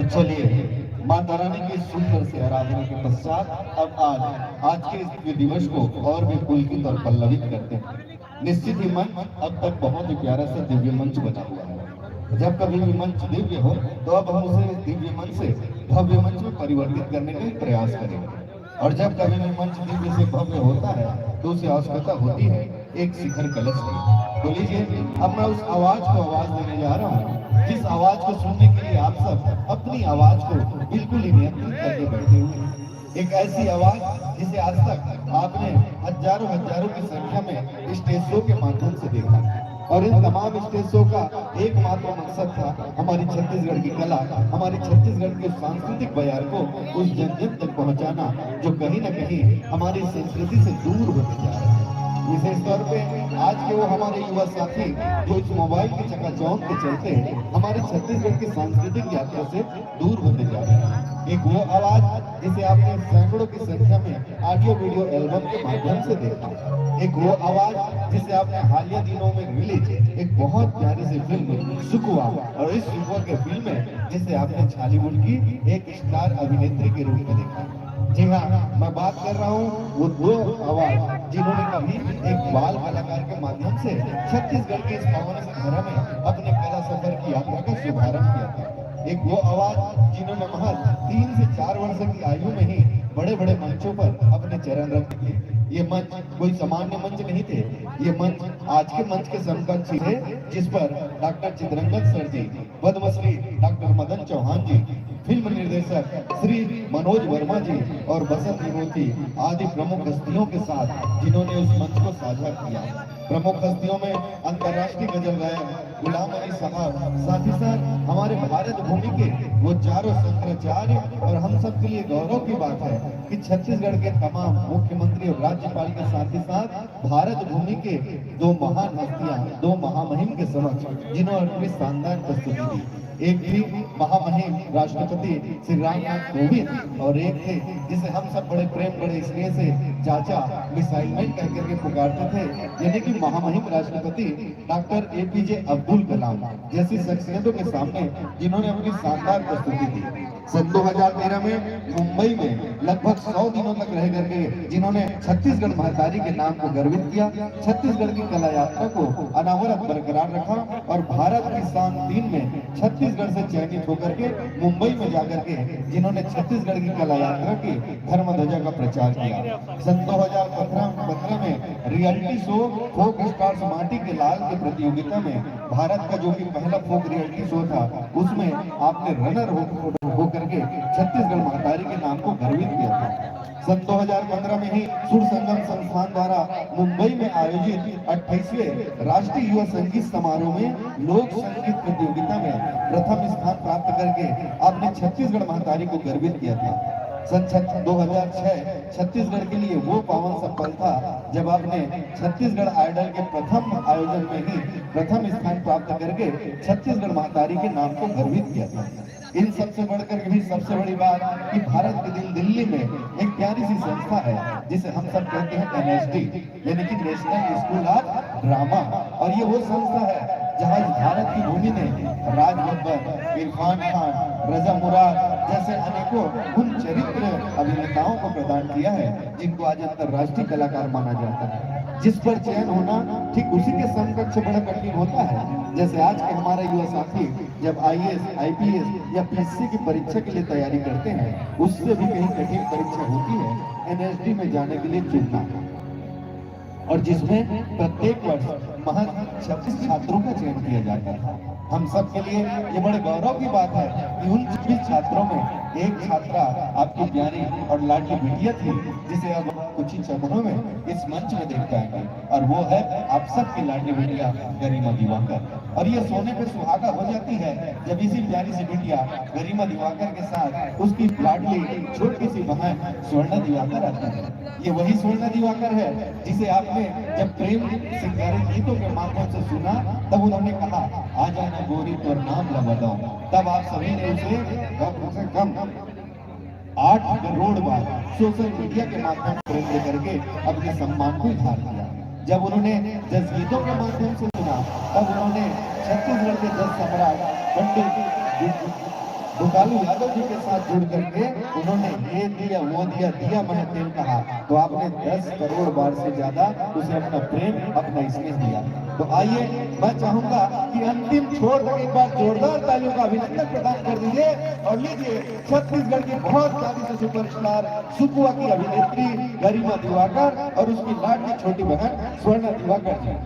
चलिए, माता रानी की सुंदर से आराधना के पश्चात अब आज के इस दिवस को और भी पुलकित और पल्लवित करते हैं। निश्चित ही मंच अब तक बहुत ही प्यारा सा दिव्य मंच बना हुआ है। जब कभी भी मंच दिव्य हो तो अब हम उसे दिव्य मंच से भव्य मंच में परिवर्तित करने का प्रयास करेंगे। और जब कभी भी मंच दिव्य से भव्य होता है तो उसे आवश्यकता होती है एक शिखर कलश की। तो लीजिए, अब मैं उस आवाज को आवाज देने जा रहा हूँ जिस आवाज को सुनने के लिए आप सब अपनी आवाज को बिल्कुल ही नियंत्रित करके बैठे हुए। एक ऐसी आवाज जिसे आज तक आपने हजारों की संख्या में स्टेज शो के माध्यम से देखा, और इन तमाम स्टेज शो का एकमात्र मकसद था हमारी छत्तीसगढ़ की कला, हमारी छत्तीसगढ़ के सांस्कृतिक बयार को उस जन जन तक पहुंचाना जो कहीं न कहीं हमारी संस्कृति से दूर होते जा रहा है। विशेष तौर पे आज के वो हमारे युवा साथी जो इस मोबाइल के चकाचौंध के चलते हमारे छत्तीसगढ़ की सांस्कृतिक यात्रा से दूर होते जा रहे हैं। एक वो आवाज जिसे आपने सैकड़ों की संख्या में ऑडियो वीडियो एल्बम के माध्यम से देखा, एक वो आवाज जिसे आपने हालिया दिनों में रिलीज एक बहुत प्यारी सी फिल्म सुकुआ, और इस सुकुआ के फिल्म में जिसे आपने बॉलीवुड की एक स्टार अभिनेत्री के रूप में देखा। जी हाँ, मैं बात कर रहा हूँ वो दो आवाज जिन्होंने कभी एक बाल कलाकार के माध्यम से छत्तीसगढ़ के इस पावन धरा में अपने कला सफर की यात्रा का शुभारंभ किया था। एक वो आवाज जिन्होंने महज 3 से 4 वर्ष की आयु में ही बड़े बड़े मंचों पर अपने चरण रख दिए। ये मंच कोई सामान्य मंच नहीं थे, ये मंच आज के मंच के समकक्ष थे, जिस पर डॉक्टर चित्रंगन सर जी, पद्मश्री डॉक्टर मदन चौहान जी, फिल्म निर्देशक श्री मनोज वर्मा जी और बसंत विनोदी आदि प्रमुख हस्तियों के साथ जिन्होंने उस मंच को साझा किया। प्रमुख हस्तियों में अंतर्राष्ट्रीय गजल गायक गुलाम अली साहब, साथ ही साथ हमारे भारत भूमि के वो चारों शंकराचार्य, और हम सब के लिए गौरव की बात है कि छत्तीसगढ़ के तमाम मुख्यमंत्री और राज्यपाल के साथ ही साथ भारत भूमि के 2 महान हस्तियां, 2 महामहिम के समक्ष जिन्होंने अपनी शानदार प्रस्तुति दी। एक थी महामहिम राष्ट्रपति श्री रामनाथ कोविंद, और एक थे जिसे हम सब बड़े प्रेम बड़े स्नेह से चाचा मिसाइल मैन कह करके पुकारते थे, यानी कि महामहिम राष्ट्रपति डॉक्टर APJ अब्दुल कलाम जैसी शख्सियतों के सामने जिन्होंने अपनी शानदार प्रस्तुति दी। सन 2013 में मुंबई में लगभग 100 दिनों तक रह करके जिन्होंने छत्तीसगढ़ महतारी के नाम को गर्वित किया, छत्तीसगढ़ की कला यात्रा को अनावरत बरकरार रखा, और भारत की शान 3 में छत्तीसगढ़ से चयनित होकर के मुंबई में जाकर के जिन्होंने छत्तीसगढ़ की कला यात्रा की धर्म ध्वजा का प्रचार किया। सन 2015 में रियलिटी शो फोक स्टार्स माटी के लाल की प्रतियोगिता में भारत का जो कि पहला फोक रियलिटी शो था, उसमें आपने रनर होकर के छत्तीसगढ़ महतारी के नाम को गर्वित किया था। सन 2015 में ही सुर संगम संस्थान द्वारा मुंबई में आयोजित 28वें राष्ट्रीय युवा संगीत समारोह में लोक संगीत प्रतियोगिता में प्रथम स्थान प्राप्त करके आपने छत्तीसगढ़ महतारी को गर्वित किया था। सन 2006 छत्तीसगढ़ के लिए वो पावन सफल था जब आपने छत्तीसगढ़ आइडल के प्रथम आयोजन में ही प्रथम स्थान प्राप्त करके छत्तीसगढ़ महतारी के नाम को गर्वित किया था। इन सबसे बढ़कर भी सबसे बड़ी बात कि भारत के दिल्ली में एक प्यारी सी संस्था है जिसे हम सब कहते हैं NSD, यानी कि नेशनल स्कूल ऑफ ड्रामा, और ये वो संस्था है जहां भारत की भूमि ने राज बब्बर, इरफान खान, रजा मुराद जैसे अनेकों उन चरित्र अभिनेताओं को प्रदान किया है जिनको आज अंतर्राष्ट्रीय कलाकार माना जाता है, जिस पर चयन होना ठीक उसी के समकक्ष बड़ा कठिन होता है। जैसे आज के हमारे युवा साथी जब IAS, IPS या PC की परीक्षा के लिए तैयारी करते हैं, उससे भी कहीं कठिन परीक्षा होती है NSD में जाने के लिए चुनना, और जिसमें प्रत्येक वर्ष महज 26 छात्रों का चयन किया जाता है। हम सब के लिए ये बड़े गौरव की बात है कि उन 26 छात्रों में एक छात्रा आपकी प्यारी और लाडली बिटिया थी, जिसे अब कुछ ही क्षणों में इस मंच में देख पाएंगे, और वो है आप सबकी लाडली बिटिया गरिमा दिवाकर। और ये सोने पे सुहागा हो जाती है जब इसी प्यारी सी बिटिया गरिमा दिवाकर के साथ उसकी लाडली छोटी सी बहन स्वर्णा दिवाकर आती है। ये वही स्वर्णा दिवाकर है जिसे आपने जब प्रेम सिंगारित गीतों के माध्यम से सुना, तब उन्होंने कहा आ जाना गोरी तो नाम ला बताऊं, तब आप सभी ने उसे कम 8 करोड़ बार सोशल मीडिया के माध्यम से प्रेम लेकर के अपने सम्मान को इजहार किया। जब उन्होंने 10 गीतों के माध्यम से सुना, तब उन्होंने छत्तीसगढ़ के 10 सम्राट पंडित गोपालू यादव जी के साथ जुड़ करके उन्होंने ये दिया वो दिया, दिया मैं तेल कहा, तो आपने 10 करोड़ बार से ज्यादा उसे अपना प्रेम अपना स्नेह दिया। तो आइए मैं चाहूंगा कि अंतिम छोर तक एक बार जोरदार तालियों का अभिनंदन प्रदान कर दीजिए और लीजिए छत्तीसगढ़ की बहुत प्यारी से सुपरस्टार सुपुआ की अभिनेत्री गरिमा दिवाकर और उसकी लाडली छोटी बहन स्वर्णा दिवाकर जी।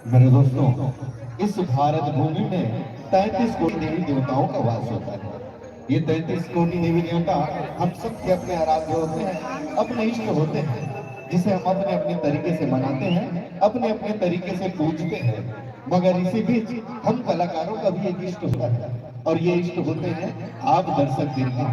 मेरे दोस्तों, इस भारत भूमि में 33 कोटि देवी देवताओं का वास होता है। ये 33 कोटि देवी देवता हम सब के अपने आराध्य होते हैं, अपने इष्ट होते हैं, जिसे हम अपने अपने तरीके से मनाते हैं, अपने अपने तरीके से पूजते हैं। मगर इसी बीच हम कलाकारों का भी एक इष्ट होता है, और ये इष्ट होते हैं आप दर्शक दीर्घा,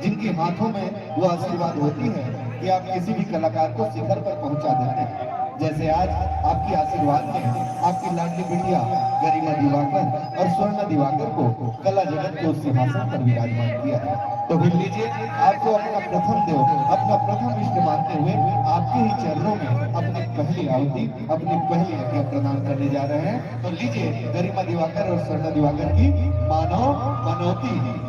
जिनके हाथों में वो आशीर्वाद होती है कि आप किसी भी कलाकार को शिखर पर पहुंचा देते हैं। जैसे आज आपकी आशीर्वाद में आपकी लाडली बिटिया गरिमा दिवाकर और स्वर्णा दिवाकर को कला जगत के उस सिंहासन पर विराजमान किया है। तो फिर लीजिए, आपको अपना प्रथम देव, अपना प्रथम इष्ट मानते हुए आपके ही चरणों में अपनी पहली आहुति, अपनी पहली आज्ञा प्रदान करने जा रहे हैं। तो लीजिए गरिमा दिवाकर और स्वर्णा दिवाकर की मानव मनोती।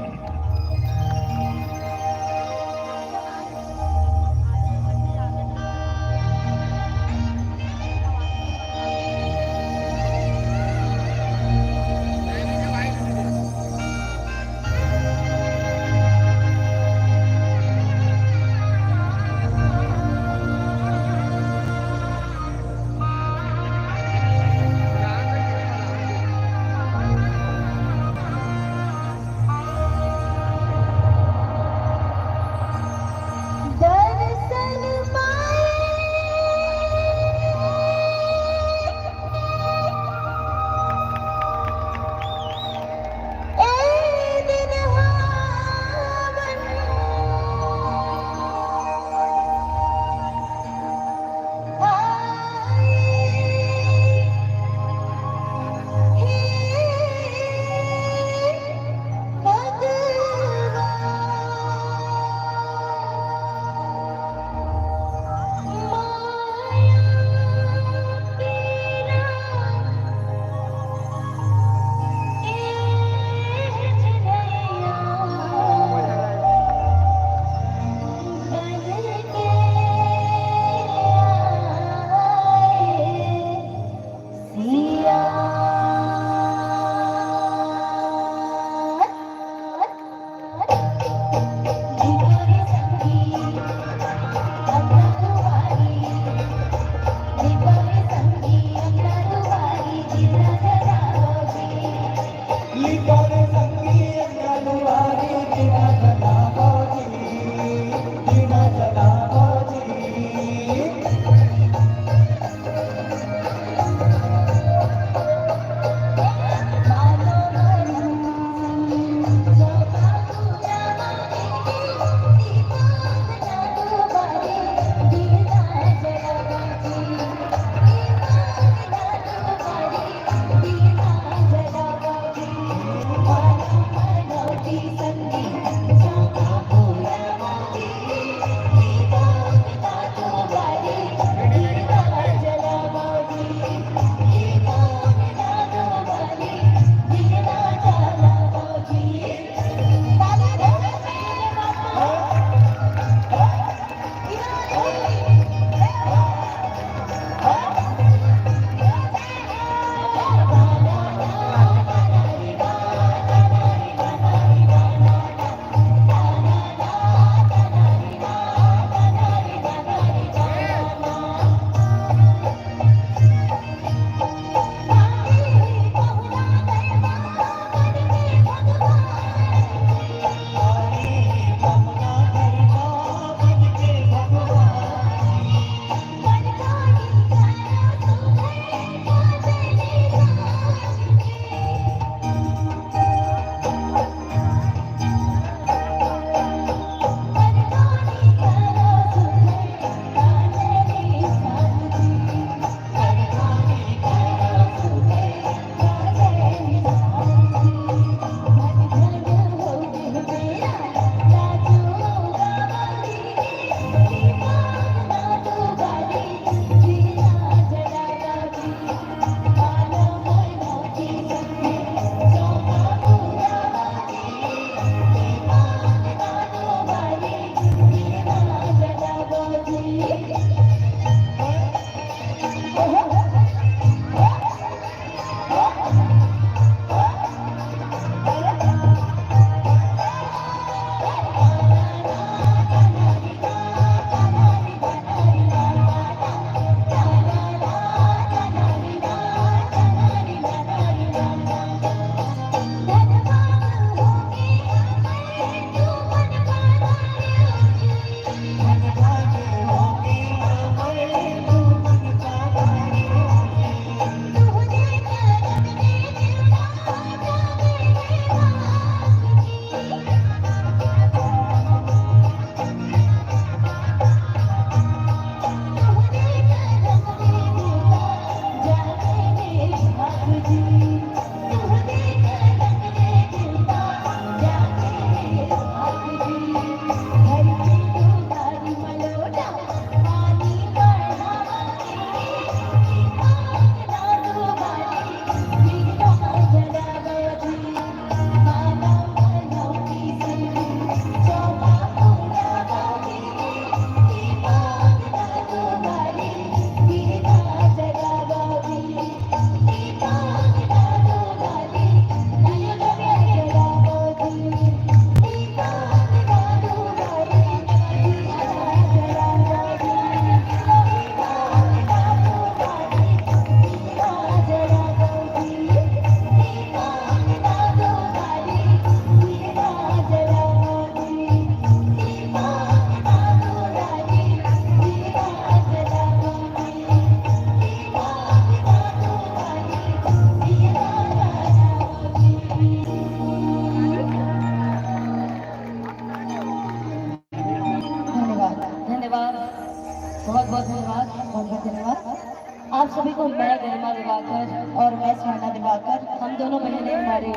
दिवाकर और मैं स्वर्णा दिवाकर, हम दोनों बहनें हमारे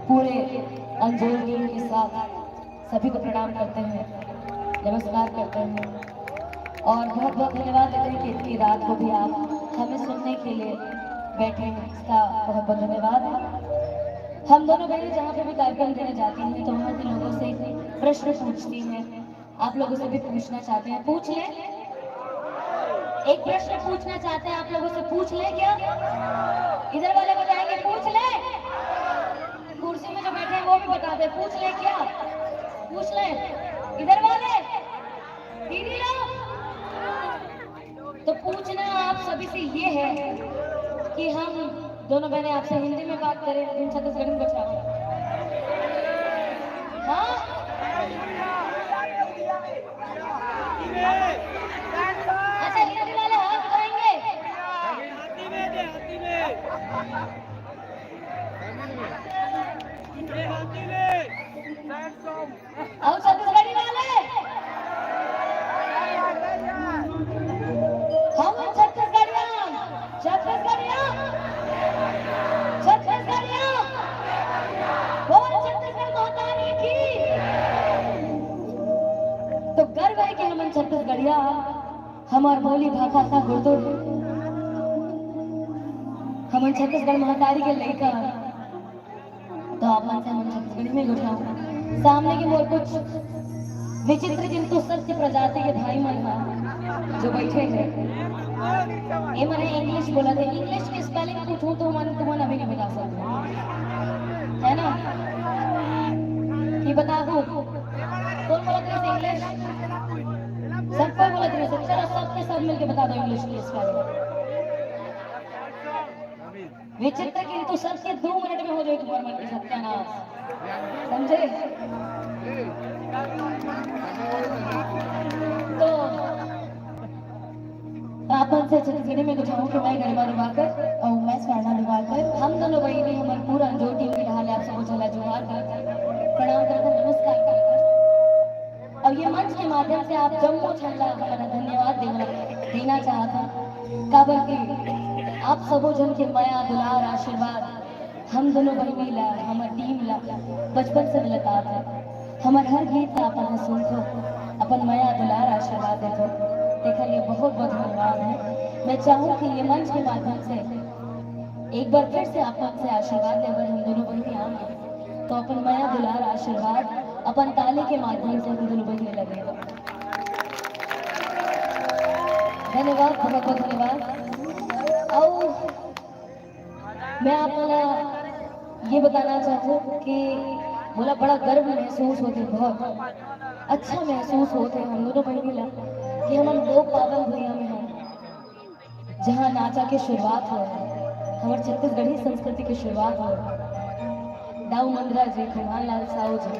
पूरे अंजोर टीम के साथ सभी को प्रणाम करते हैं, नमस्कार करते हैं और बहुत बहुत धन्यवाद देते हैं कि इतनी रात को भी आप हमें सुनने के लिए बैठे हैं। इसका बहुत बहुत धन्यवाद है। हम दोनों बहनें जहाँ पे भी कार्यक्रम देने जाती हैं तो वहाँ के लोगों से प्रश्न पूछती हैं। आप लोगों से भी पूछना चाहते हैं, पूछ लें। एक प्रश्न पूछना चाहते हैं आप लोगों से, पूछ ले क्या? इधर वाले बताएंगे पूछ ले, कुर्सी में जो बैठे हैं वो भी बताते हैं पूछ ले क्या? पूछ ले इधर वाले दीदी लोग। तो पूछना आप सभी से ये है कि हम दोनों बहनें आपसे हिंदी में बात करें, इन छत्तीसगढ़ी में बचाओ। हाँ अच्छा, हिंदी वाले हाथ उठाएंगे। और छत्तीसगढ़ी वाले हम छत्तीसगढ़िया छत्तीसगढ़िया छत्तीसगढ़िया बोल छत्तीसगढ़ महारानी की। तो गर्व है कि हम छत्तीसगढ़िया हमार बोली भाषा का गुर्दो हम छत्तीसगढ़ महातारी के लड़का। तो आप मन से हम छत्तीसगढ़ी में उठाओ। सामने की ओर कुछ विचित्र किंतु सत्य प्रजाति के भाई मन जो बैठे हैं, ये मैंने इंग्लिश बोला था। इंग्लिश की स्पेलिंग पूछूं तो मन तुम अभी नहीं बता सकते, है ना? ये बता दो कौन बोला था इंग्लिश? सबको बोला था। चलो सबके सब मिलके बता दो इंग्लिश की स्पेलिंग। विचित्र किंतु सत्य 2 मिनट में हो जाए तुम्हारे मन की सत्यानाश, समझे? तो आप से छत्तीसगढ़ी में कुछ कि मैं गरिमा दिवाकर और मैं स्वर्णा दिवाकर, हम दोनों बहनें हमारे पूरा अंजोर टीम के हाल आप सबको झला जुहार करते, प्रणाम करते, नमस्कार करते। और ये मंच के माध्यम से आप जम्मू छल्ला हमारा धन्यवाद देना चाहता काबर की आप सबो जन के माया दुलार आशीर्वाद हम दोनों बहनी ला हमार टीम ला बचपन से मिलता था। हमार हर गीत का अपन सुनतो, अपन माया दुलार आशीर्वाद देते देखा, ये बहुत बहुत धन्यवाद है। मैं चाहूँ कि ये मंच के माध्यम से एक बार फिर से अपन से आशीर्वाद लेकर हम दोनों बहनी आएंगे तो अपन माया दुलार आशीर्वाद अपन ताली के माध्यम से हम दोनों बहनी लगेगा। धन्यवाद, बहुत बहुत धन्यवाद। और मैं आप ये बताना चाहूँ कि बोला बड़ा गर्व महसूस होते, बहुत अच्छा महसूस होते हम दोनों बहनी ला कि हम लोग पावन भूमिया में हैं जहाँ नाचा की शुरुआत हो, हमारे छत्तीसगढ़ी संस्कृति की शुरुआत हो। दाऊ मंद्रा जी, खमान लाल साहू जी,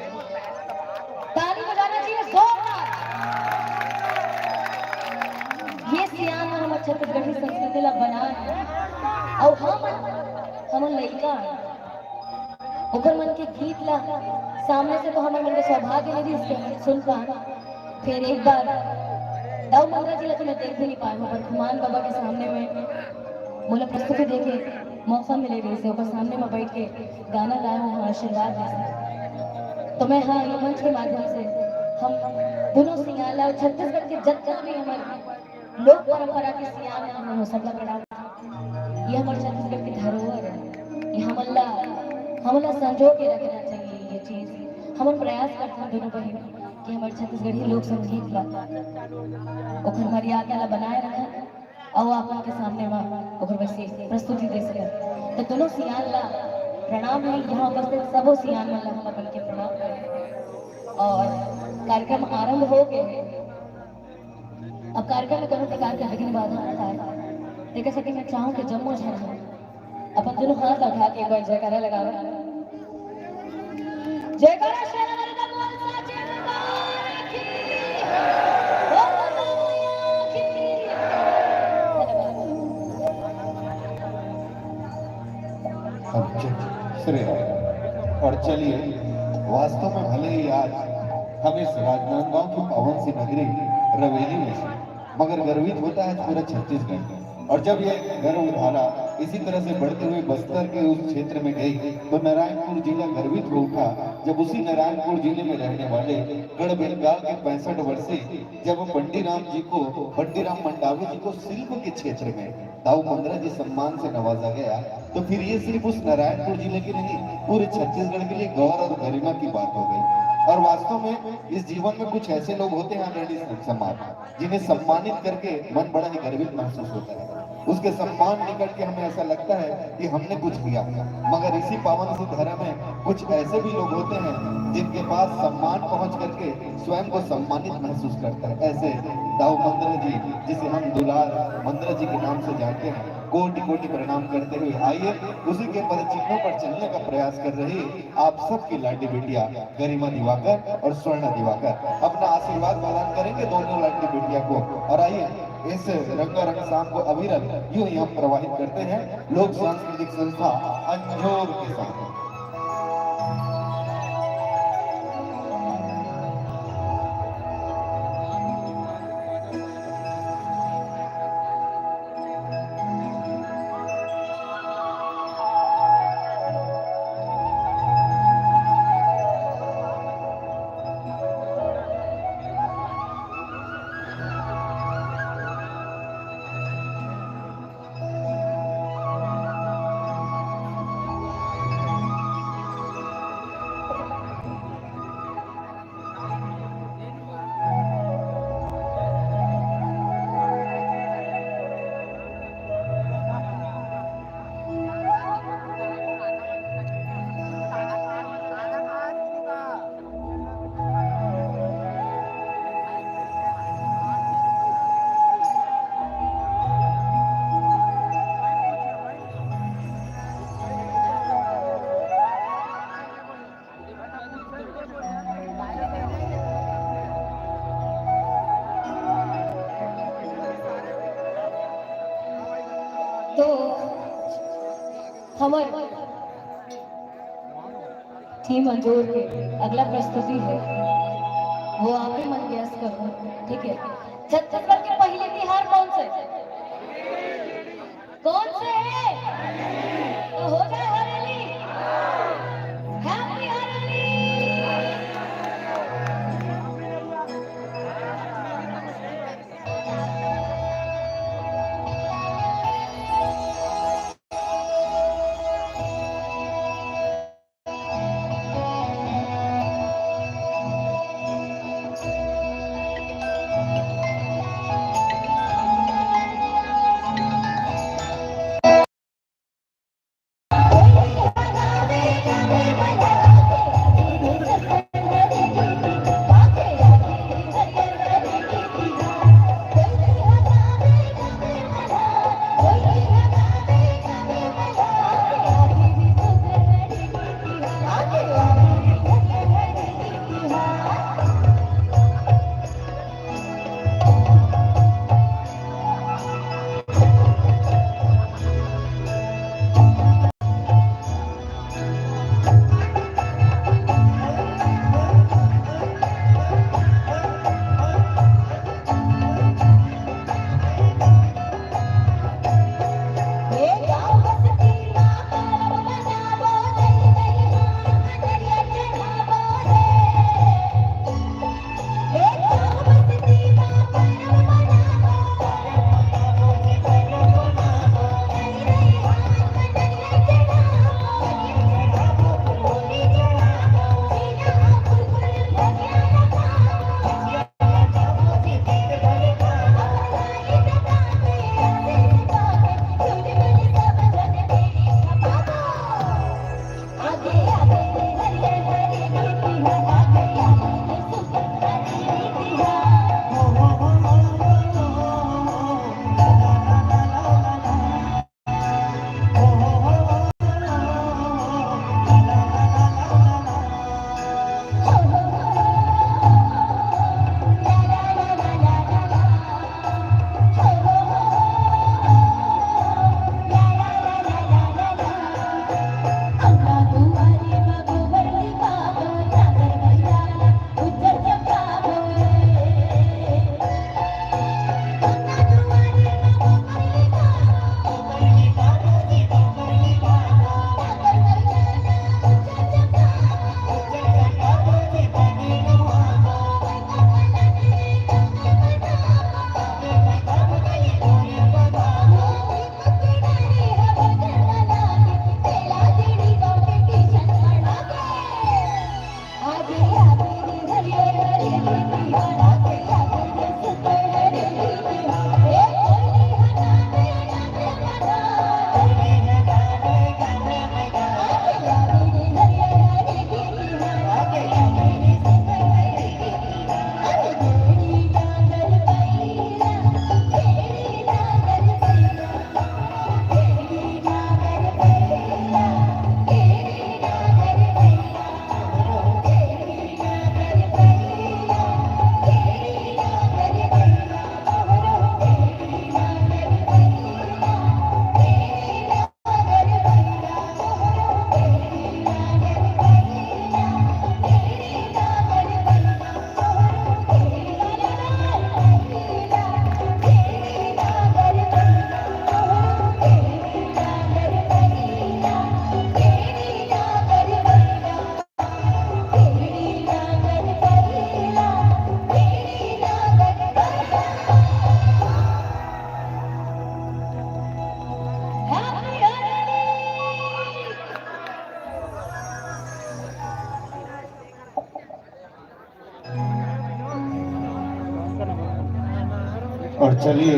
ताली बजाना चाहिए जोरदार। ये सियान हमारे छत्तीसगढ़ी संस्कृति ला बना और हम लड़का ओकर मन के गीत ला सामने से तो हमारे मन के सौभाग्य नहीं इसके सुन पा। फिर एक बार दाऊ मंद्रा जी ला तो मैं देख भी नहीं पाया, पर खुमान बाबा के सामने में बोला प्रस्तुति देखे मौका मिलेगा इसे ऊपर सामने में बैठ के गाना गाया हूँ आशीर्वाद दे। तो मैं हाँ ये मंच के माध्यम से हम दोनों सिंगाला और छत्तीसगढ़ के जितना भी हमारे लोक परंपरा के सियान हो सबला प्रणाम। ये हमारे छत्तीसगढ़ की धरोहर है, ये हमला संजो के रखना चाहिए। ये चीज हम प्रयास करते हैं दोनों बहन कि हमारे छत्तीसगढ़ी लोक संगीत ला ओखर मर्यादा ला बनाए रखा और आप के सामने में ओखर वैसे प्रस्तुति दे सके। तो दोनों सियान ला प्रणाम है, यहाँ उपस्थित सबो सियान ला हम अपन के प्रणाम करें। और कार्यक्रम आरंभ हो गए। अब कार्यक्रम में दोनों प्रकार के विघ्न बाधा आता है, देख सके मैं चाहूँ कि जम्मू झड़ अपन दोनों हाथ उठा के एक बार जयकारा लगावे। जयकारा शेरा वाले का बोल साचे दरबार की, बोल दुनिया की। और चलिए, वास्तव में भले ही आज हम इस राजनांदगांव की पावन सी नगरी रवेली में से, मगर गर्वित होता है पूरा छत्तीसगढ़। और जब ये गर्व धारा इसी तरह से बढ़ते हुए बस्तर के उस क्षेत्र में गई तो नारायणपुर जिला गर्वित हो उठा जब उसी नारायणपुर जिले में रहने वाले गढ़ बेंगाल के 65 वर्षीय जब पंडीराम मंडावी जी को शिल्प के क्षेत्र में दाऊ मंद्रा जी सम्मान से नवाजा गया, तो फिर ये सिर्फ उस नारायणपुर जिले की नहीं पूरे छत्तीसगढ़ के लिए गौरव और गरिमा की बात हो गई। और वास्तव में इस जीवन में कुछ ऐसे लोग होते हैं आदरणीय समाज जिन्हें सम्मानित करके मन बड़ा ही गर्वित महसूस होता है। उसके सम्मान निकट के हमें ऐसा लगता है कि हमने कुछ किया, मगर इसी पावन सी धरा में कुछ ऐसे भी लोग होते हैं जिनके पास सम्मान पहुंच करके स्वयं को सम्मानित महसूस करता है। ऐसे दाऊ मंद्रा जी, जिसे हम दुलार मंद्रा जी के नाम से जानते हैं, कोटि कोटि प्रणाम करते हुए आइए उसी के पद चिन्हों पर चलने का प्रयास कर रही आप सबकी लाडली बेटिया गरिमा दिवाकर और स्वर्ण दिवाकर अपना आशीर्वाद प्रदान करेंगे दोनों लाडली बेटिया को। और आइए इस रंगारंग शाम को अविरत यूं ही हम प्रवाहित करते हैं लोक सांस्कृतिक संस्था अंजोर के साथ। तो हमार टीम अंजोर के अगला प्रस्तुति है वो आप ही मन व्यास करो, ठीक है। छत्तीसगढ़ के पहले तिहार कौन से है तो हो जाए हरेली, हैप्पी और चलिए,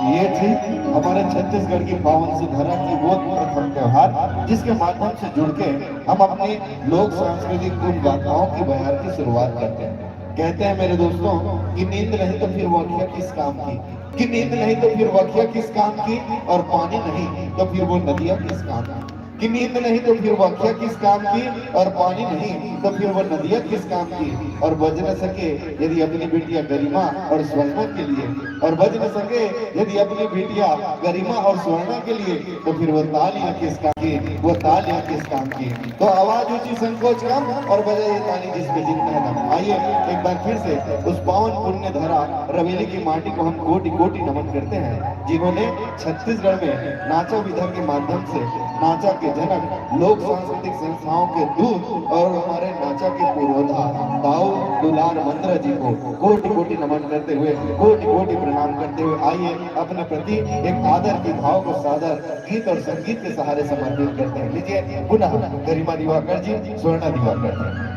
ये थी हमारे छत्तीसगढ़ की पावन सी धरा की वो प्रथम त्योहार जिसके माध्यम से जुड़ के हम अपनी लोक सांस्कृतिक गुण गाथाओं की बहार की शुरुआत करते हैं। कहते हैं मेरे दोस्तों कि नींद नहीं तो फिर वकिया किस काम की, कि नींद नहीं तो फिर वकिया किस काम की, और पानी नहीं तो फिर वो नदियां किस काम की। कि नींद नहीं तो फिर वकिया किस काम की, और पानी नहीं तो फिर वो नदियां किस काम की। और बज न सके यदि अपनी बेटिया गरिमा और स्वर्णा के लिए, और बज न सके यदि अपनी बेटिया गरिमा और स्वर्णा के लिए, तो फिर वो तालियां किस काम की, वो तालियां किस काम की। तो आवाज ऊंची संकोच कम और बजाइए ताली जिसमें जितना है दम। आइए एक बार फिर से उस पावन पुण्य धरा रवेली की माटी को हम कोटि कोटि नमन करते हैं, जिन्होंने छत्तीसगढ़ में नाचा विधा के माध्यम से नाचा के जनक, लोक सांस्कृतिक संस्थाओं के दूत और हमारे नाचा के पूर्वधा दाऊ दुलार मंत्रा जी को कोटि कोटि नमन करते हुए, कोटि कोटि प्रणाम करते हुए आइए अपने प्रति एक आदर की भाव को सादर गीत और संगीत के सहारे समर्पित करते हैं। लीजिए पुनः गरिमा दिवाकर जी, स्वर्णा दिवाकर जी।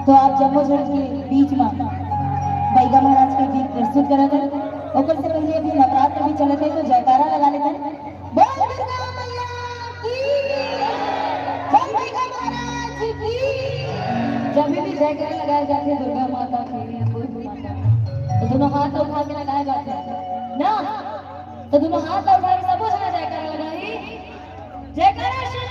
तो आप जम्मूझड़ के बीच में बैगा महाराज के गीत प्रस्तुत करा थे। ओकर से पहले अभी नवरात्र भी चले थे, तो जयकारा लगा लेते हैं। बोल दुर्गा मैया की, बोल बैगा महाराज की। जब भी जयकारा लगाए जाते हैं दुर्गा माता के या कोई भी माता, तो दोनों हाथ उठा के लगाए जाते हैं ना, तो दोनों हाथ उठा के सब जना जयकारा लगाई। जयकारा श्री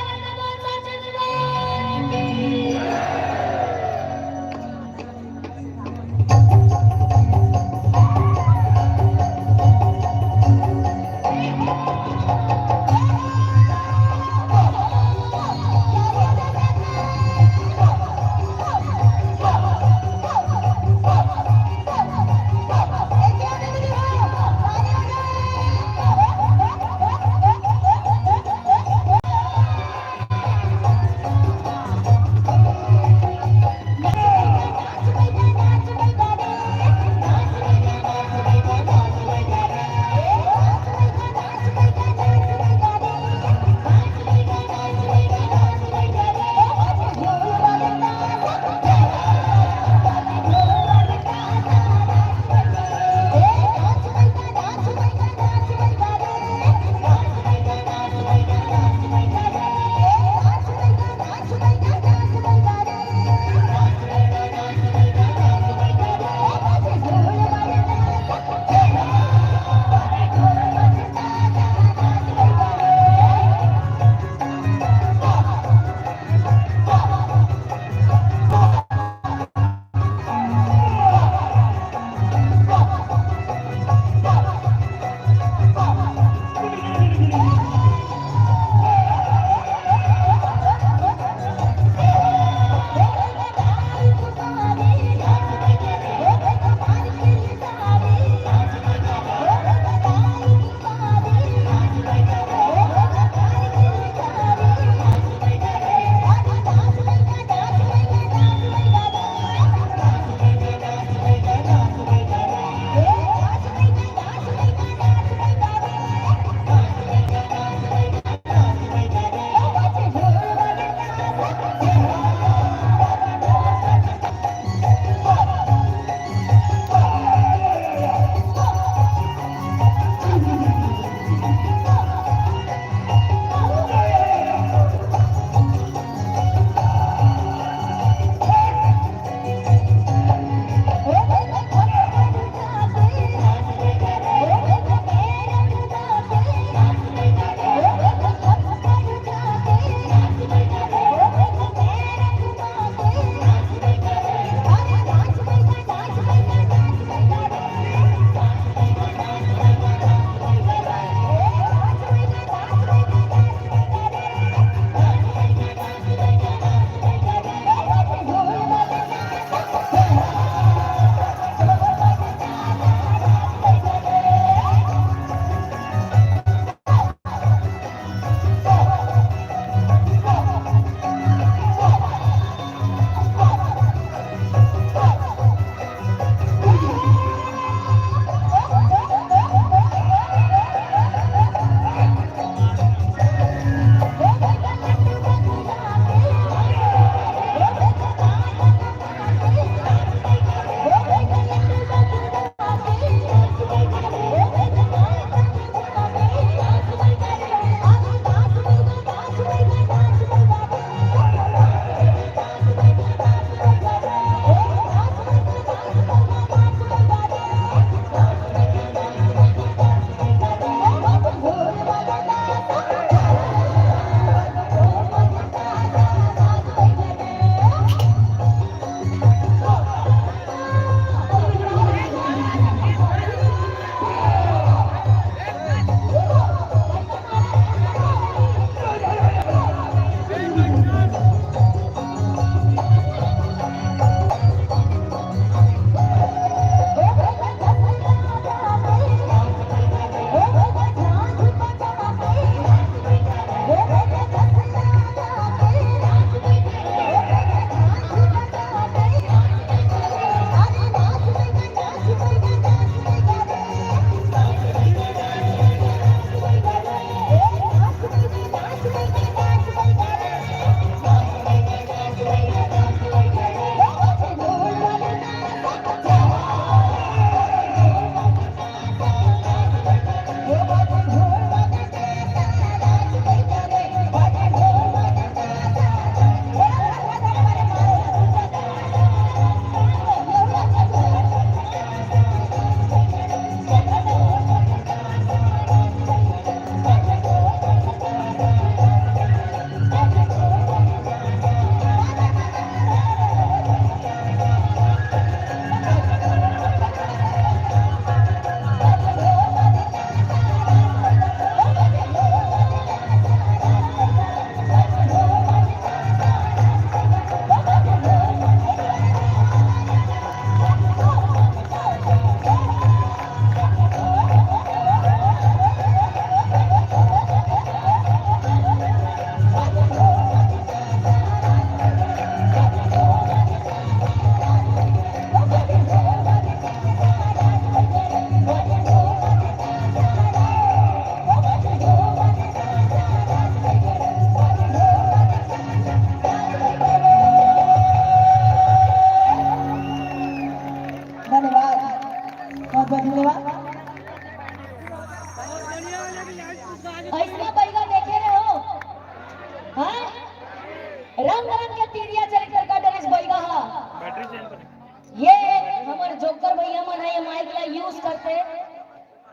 यूज करते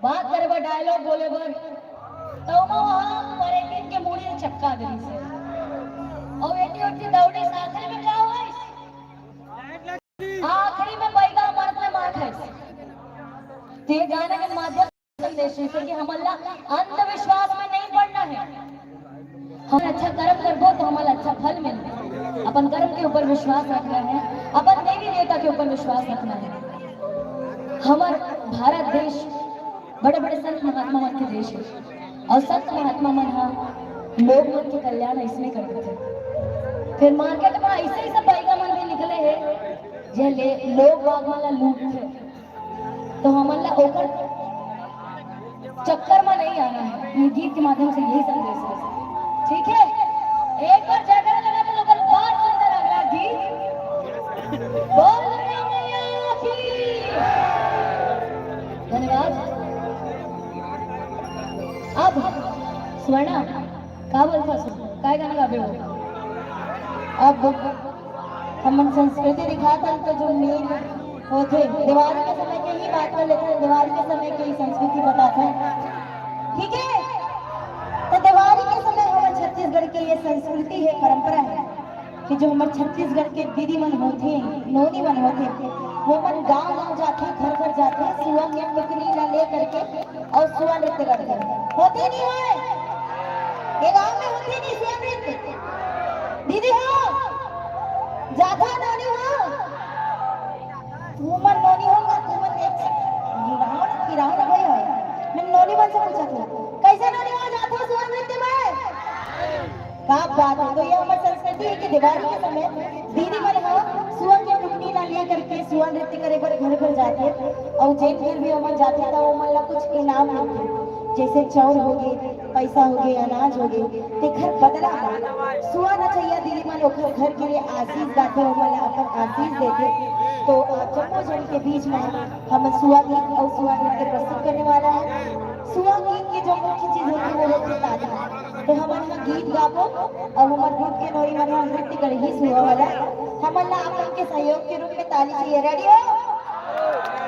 बात करे बर डायलॉग बोले बर तो वहां परे दिन के मुड़ी चक्का दे से और एटी ओटी दौड़ी आखिरी में क्या हुआ आखिरी में बैगा मर्द ने मार खाई ते गाने के माध्यम से संदेश है कि हम अल्लाह अंधविश्वास में नहीं पड़ना है। हम अच्छा कर्म करबो तो हमारा अच्छा फल मिले। अपन कर्म के ऊपर विश्वास रखना है, अपन देवी देवता के ऊपर विश्वास रखना है। हमार भारत देश बड़े बड़े संत महात्मा मन के देश है और संत महात्मा मन लोग मन के कल्याण इसमें करते थे। फिर मार्केट में ऐसे ही सब बैगा मन भी निकले हैं जे लोग बाग वाला लूट थे तो हमला ओकर चक्कर में नहीं आना है। ये गीत के माध्यम से यही संदेश है, ठीक है। एक बार जगह लगा तो लोगन बहुत सुंदर अगला गीत बोल मैया की धन्यवाद। अब स्वर्णा का बोलता काय गाना गावे हो। अब हम संस्कृति दिखाता तो जो मेन होते दिवाली के समय के ही बात कर लेते हैं। दिवाली के समय की संस्कृति बताते हैं, ठीक है। तो दिवाली के समय हमारे छत्तीसगढ़ के ये संस्कृति है, परंपरा है कि जो हमारे छत्तीसगढ़ के दीदी मन होते नोनी मन होते वो मन गांव गांव जाते घर घर जाते सुआ के टुकनी ला ले करके और सुआ नृत्य करते होते नहीं है ये गांव में होते नहीं सुआ नृत्य। दीदी हो जाता नोनी हो तुमन नोनी होगा तुमन एक रावण की रावण भाई है मैं नोनी मन से पूछा था कैसे नोनी हो जाता सुआ नृत्य में का बात है। तो ये हमारी संस्कृति है कि दिवाली के समय दीदी मन सुआ के टुकनी ला लिया करके सुआ नृत्य करे पर घर घर जाते और जेन फिर भी हमन जाते था वो मन ला कुछ इनाम मिलते जैसे चाउर हो गए पैसा हो गए अनाज हो गए ते घर बदला सुआ न चाहिए दीदी मन घर के लिए आशीष गाते हो मन अपन आशीष देते। तो जम्मू जन के बीच में हम सुआ गीत और सुआ नृत्य प्रस्तुत करने वाला है। सुआ गीत की जो मुख्य चीज होती है वो होती है ताली। तो हमारे यहाँ गीत गाबो और हमारे ग्रुप के नोरी मन नृत्य करेगी सुआ वाला। हमारा आप उनके सहयोग के रूप में ताली चाहिए। रेडी हो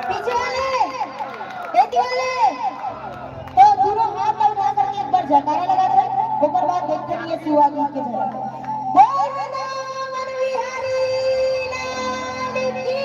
पीछे वाले बेटी वाले तो दोनों हाथ उठा करके एक बार जयकारा लगा दे ऊपर बात देखते नहीं है सुआ गीत के जरा बोल मन विहारी लाल की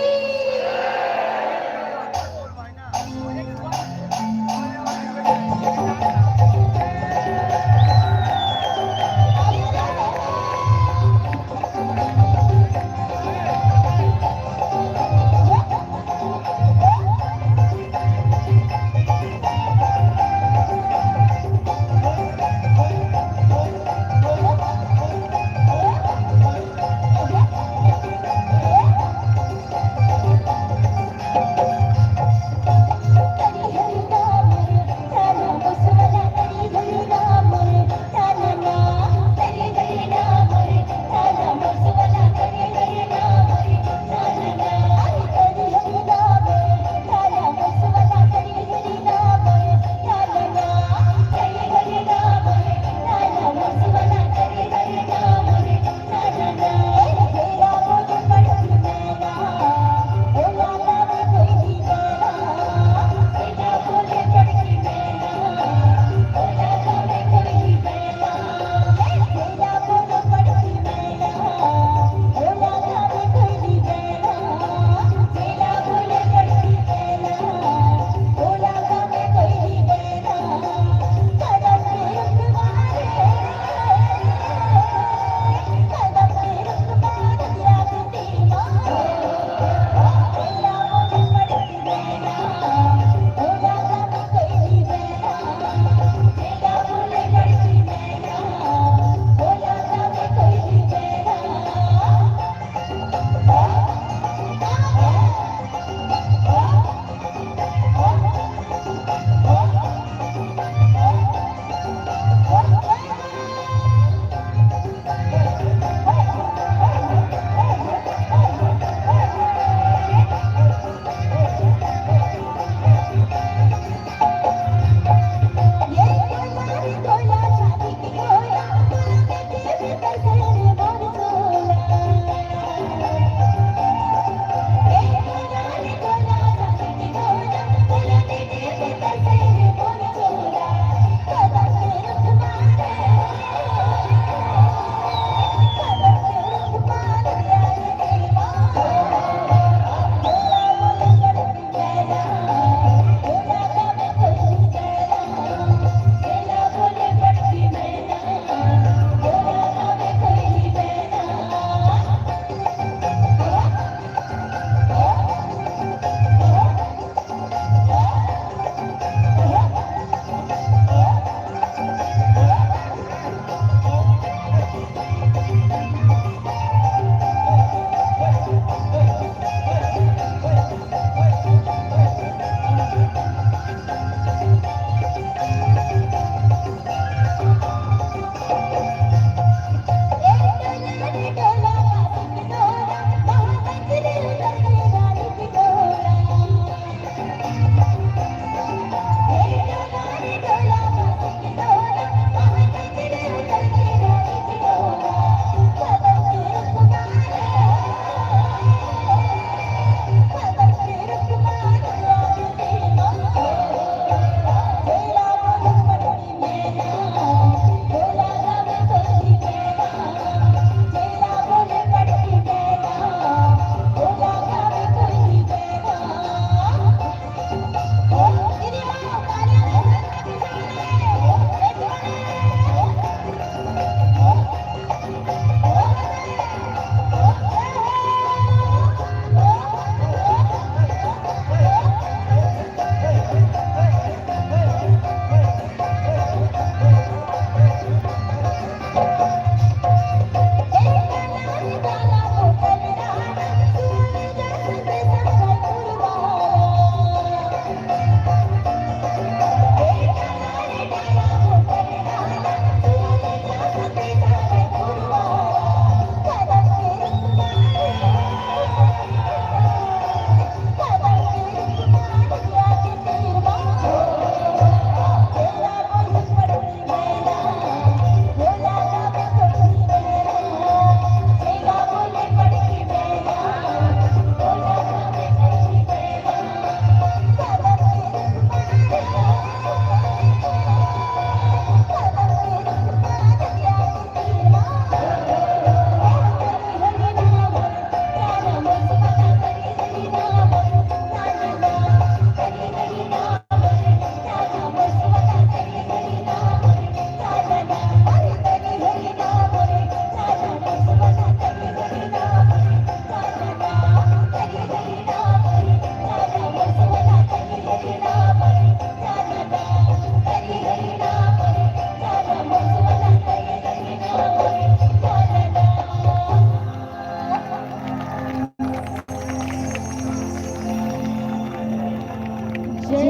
जैसे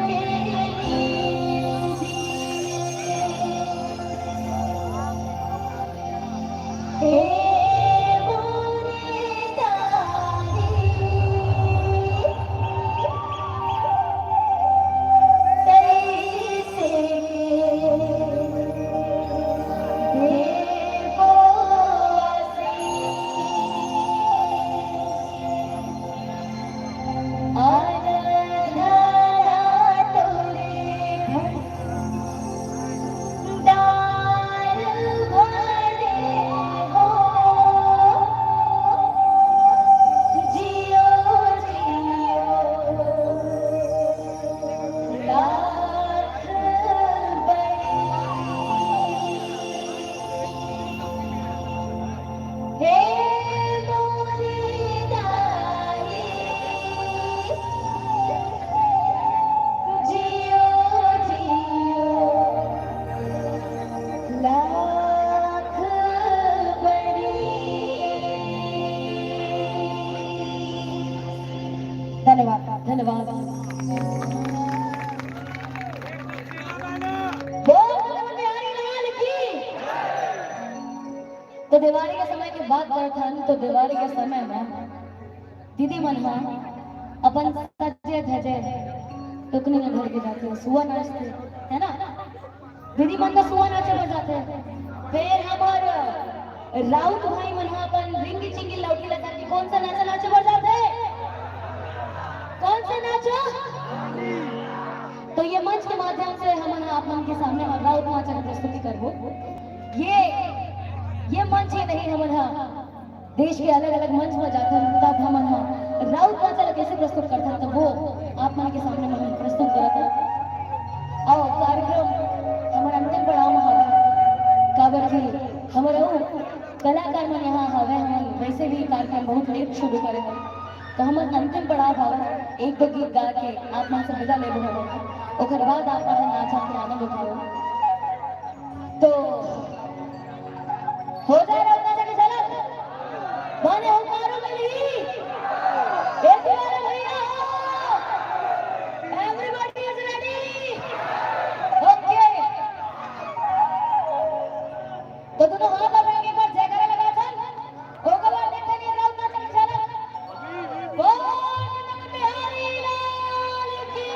के हे मोरे तारी तैसे देखो धन्यवाद धन्यवाद। तो दिवाली के समय की बात करत हन तो दिवाली के समय में दीदी मन अपन सजे धजे टुकनी में घर के जाते हैं, सुआ नाचते है ना। दीदी मन तो सुआ नाचे पर जाते हैं। फिर हमारे राउत भाई मन अपन रिंगी चिंगी लौटी लगा के कौन सा नाचा नाचे पर जाते हैं? कौन सा नाचो? तो ये मंच के माध्यम से हम आप मन के सामने राउत नाचा की प्रस्तुति करबो। ये मंच ही नहीं हमारा देश के अलग अलग मंच में जाते हैं तब हम राउत नाचा कैसे प्रस्तुत करते हैं, तो वो आप मन के सामने हम प्रस्तुत करते हैं। और कार्यक्रम हमारा अंतिम पड़ाव में हवे काबर की हमारा कलाकार मन यहाँ हवे। हम वैसे भी कार्यक्रम बहुत लेट शुरू करे हैं तो हम अंतिम पड़ाव हवे एक दो गीत गा के आप मन से विदा लेबो हवे, ओकर बाद आप मन नाचा के आनंद उठाओ। तो हो जाए राउत नाचा की झलक माने हुकारो मिली एक बार भैया एवरीबॉडी इज रेडी ओके। तो दोनों हाथ आप एक बार जयकारा लगा था ओकर बाद देखते नहीं राउत नाचा की झलक। बोल बिहारी लाल की।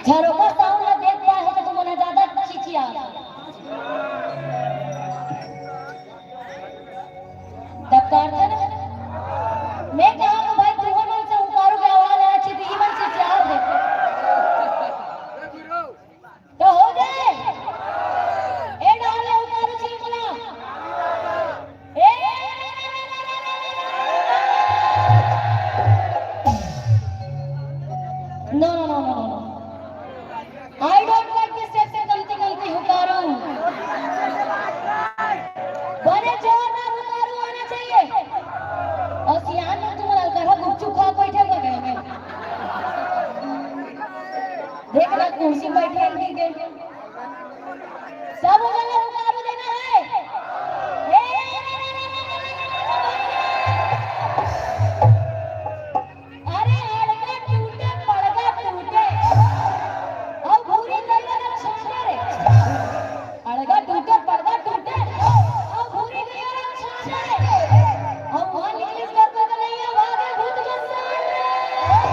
झरोखा साउंड ला देखता है तो तुमने ज्यादा चिचिया तब करते ना। मैं कहा कि भाई तू मन से उकारो के आवाज है अच्छी दी मन चिचिया है तो हो गए ए डाले उकारो चिमला ए no no no no I don't like this step से गलती हुकारो बने जोरदार हुकारो आना चाहिए। हम वहाँ इंग्लिश करते तो नहीं है भागे भूत बच्चा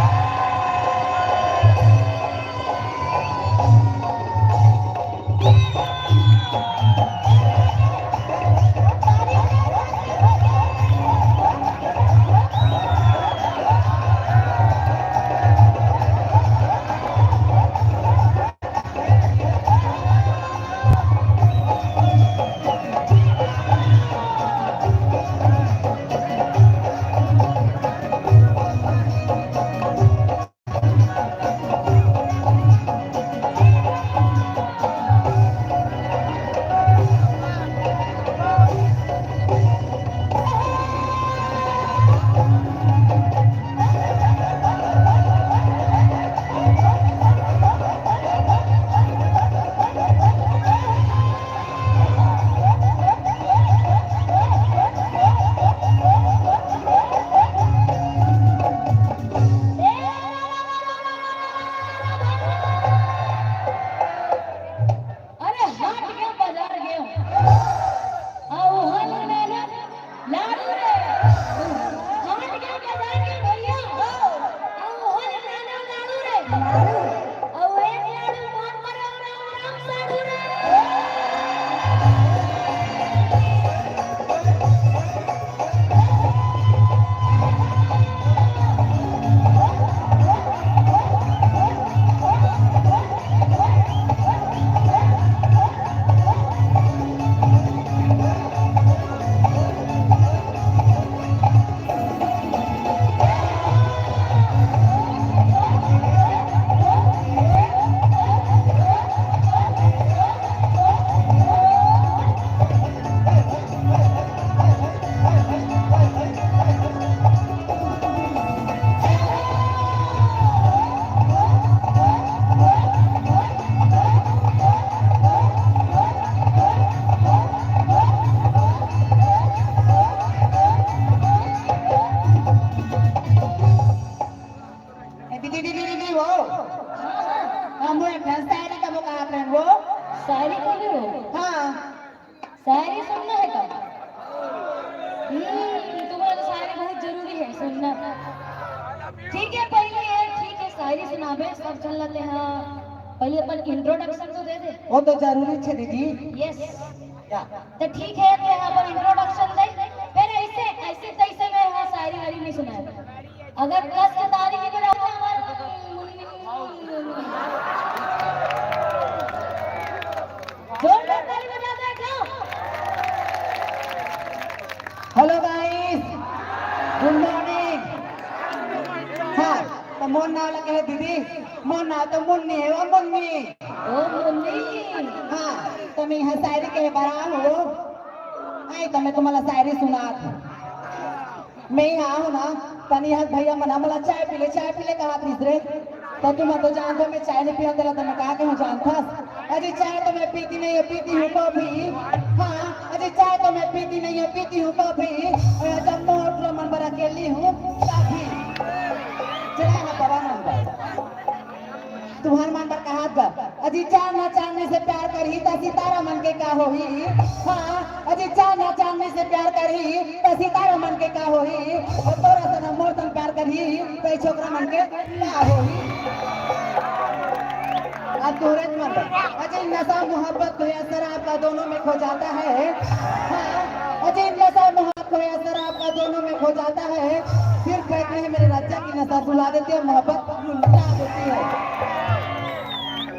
अरे हाट गया बाजार गया आओ हल ना लाडू रे हाट गया बाजार गया भैया आओ हल ना लाडू रे आओ एक लाडू कौन पर राम साडू रे दीदी वो हम वो एक शायरी का मुकाबला है वो शायरी कर रहे हो हाँ शायरी सुनना है कब तुम्हारा तो शायरी बहुत जरूरी है सुनना ठीक है शायरी सुनाबे सब चल लेते हैं पहले अपन इंट्रोडक्शन तो दे दे वो तो जरूरी है दीदी यस क्या तो ठीक है तो यहाँ पर इंट्रोडक्शन दे फिर ऐसे तैसे में यहाँ शायरी वारी नहीं सुनाएगा अगर कस के तारीख की बजाओ जोरदार ताली बजा दे क्यों हेलो गाइस गुड मॉर्निंग हाँ तो मोन नाम लगे है दीदी मोन ना तो मुन्नी है वो मुन्नी ओ मुन्नी हाँ तो मैं यहाँ शायरी के बड़ा हूँ आई तो मैं तुम्हारा शायरी सुना मैं यहाँ हूँ ना तनी यहाँ भैया मना मला चाय पी ले कहा तीसरे तो तुम तो जानते मैं चाय नहीं पिया तेरा तो मैं कहा के हूँ जानता अजी चाय तो मैं पीती नहीं है पीती हूँ कॉफी हाँ अजी चाय तो मैं पीती नहीं है पीती हूँ कॉफी और जब मैं मन पर अकेली हूँ काफी चला ना पवा नंबर तुम्हारे मन पर कहा था अजी चार ना चांदने से प्यार करी ता सितारा मन के का होही हाँ अजी चार ना चांदने से प्यार करी ता सितारा मन के का होही और तोरा से मोर तन प्यार करी तो छोकरा मन के का होही अब तोरे मन अजी नशा मोहब्बत को शराब का दोनों में खो जाता है हाँ अजी नशा मोहब्बत को शराब का दोनों में खो जाता है फिर कहते हैं मेरे राजा की नशा सुला देती है मोहब्बत लुटा देती है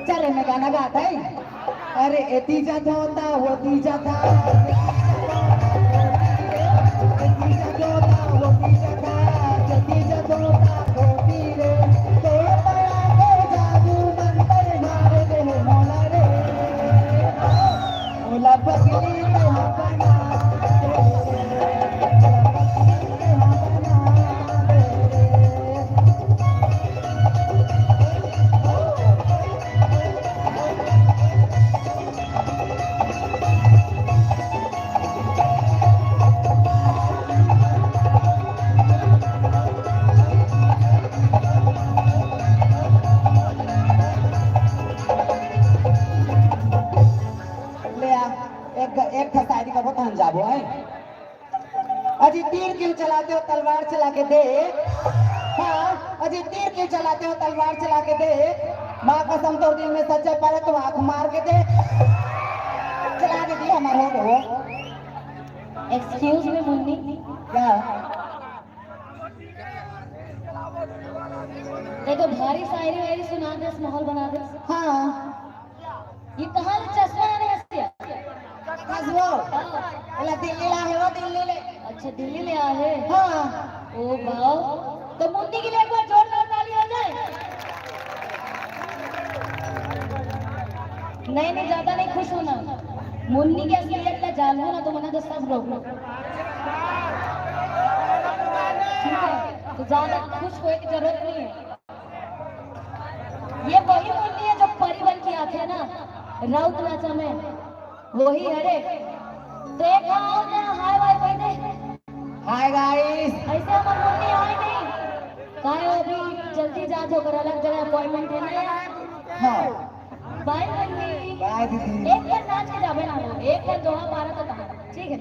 चले मैं गाना गाता है अरे ए तीजा धोता वो तीजा था अजी तीर क्यों चलाते हो, तलवार चला के देख। हाँ, अजी तीर क्यों चलाते हो, तलवार चला के देख। माँ कसम तो दिल में सच्चा पड़े तो आंख मार के देख। चला के दी हमारा हो। एक्सक्यूज मी मुन्नी, क्या देखो भारी शायरी वायरी सुना दे, माहौल बना दे। हाँ ये कहाँ से चश्मा है ऐसे? बस वो अला दिल्ली ला है, वो दिल्ली ले। अच्छा दिल्ली ले आए हैं। हाँ ओ वाओ, तो मुन्नी के लिए एक बार जोरदार ताली हो जाए। नहीं नहीं, ज्यादा नहीं खुश होना, मुन्नी के असलियत का जानना ना तो मना तो सब लोग, ठीक है? तो ज्यादा खुश होने की जरूरत नहीं है। ये वही मुन्नी है जो परी बन के आते हैं ना राउत नाचा में, वही है रे। देखा हो ना, हाय वाय कोई दे। Hi guys. ऐसे हमारे मुन्नी आए नहीं, काहे वो भी जल्दी जा जो कर अलग जगह अपॉइंटमेंट है ना यार। हाँ बाय मुन्नी, बाय दीदी। एक बार नाच के जावे ना, एक बार दोहा 12 तक, ठीक है?